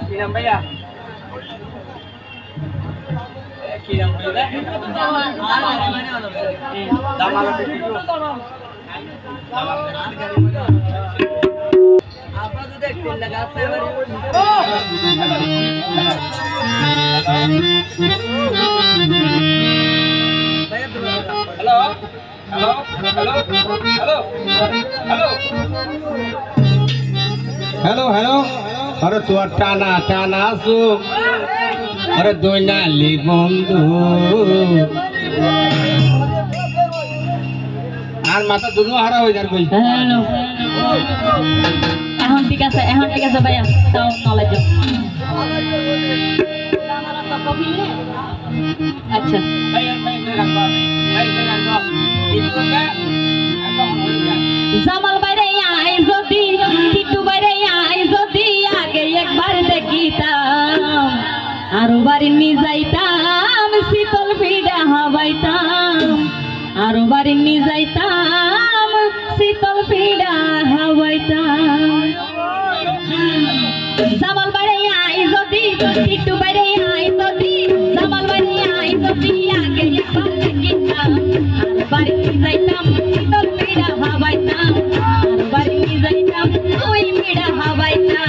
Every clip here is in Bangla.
Kinam ba ya? Kinam ba ya? Dama lang dito. Apa tu देखते लगा से hello hello hello hello hello hello hello अरे तू टाना टाना सु अरे दोनाली बंधु আর মাথা দুনো হারা হয়ে যার কই হ্যালো এখন ঠিক আছে ভাইয়া তাও নলেজ আচ্ছা জামাল বাইরে আই যদি টিটু বাইরে আই যদি আগে একবার দেখিতাম আরো বাড়ি নিয়ে যাইতাম শীতল পিঠা হাওয়াইতাম আরো বাড়ি নিয়ে যাইতাম শীতল পিঠা হাওয়াইতাম জামাল বাইরে আই যদি টিটু বাইরে আই যদি জামাল বাইরে আই যদি আগে একবার দেখিতাম আরো বাড়ি নিয়ে যাইতাম শীতল পিঠা হাওয়াইতাম আরো বাড়ি নিয়ে যাইতাম ওই পিঠা হাওয়াইতাম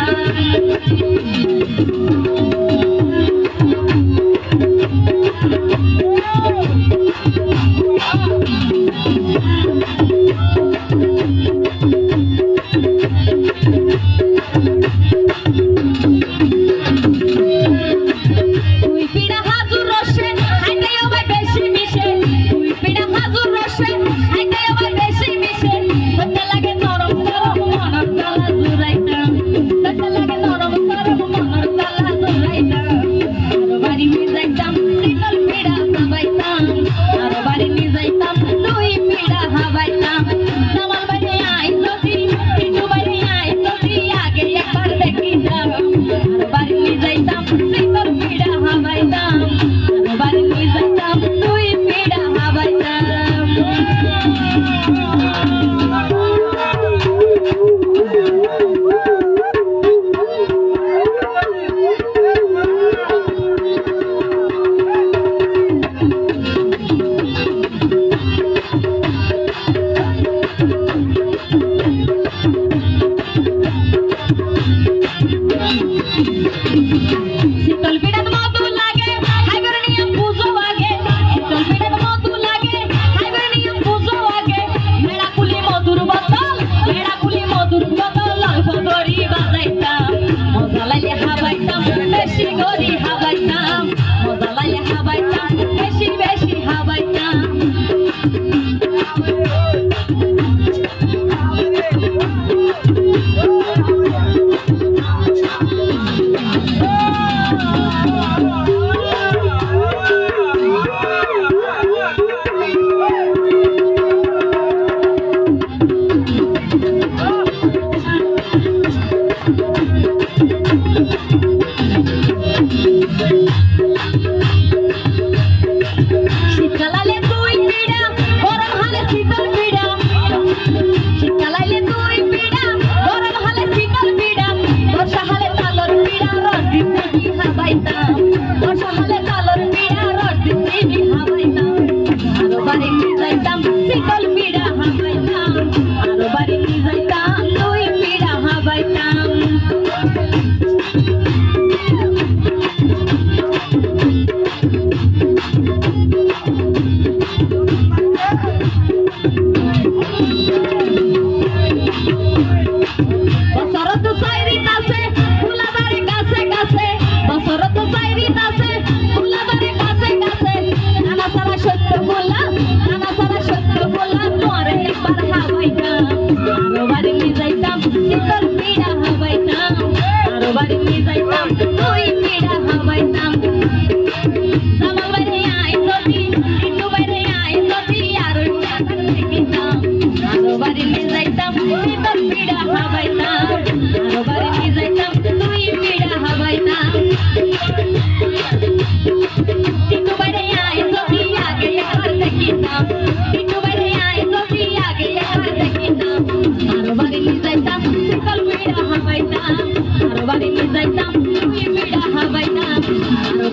Bye.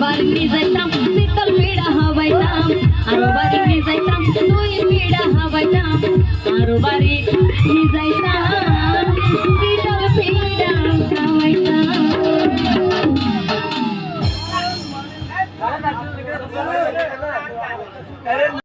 বাড়ি নিয়ে যাইতাম শীতল পিড়া হবাইতাম আরো বাড়ি নিয়ে যাইতাম দুই পিড়া হবাইতাম আরো বাড়ি নিয়ে যাইতাম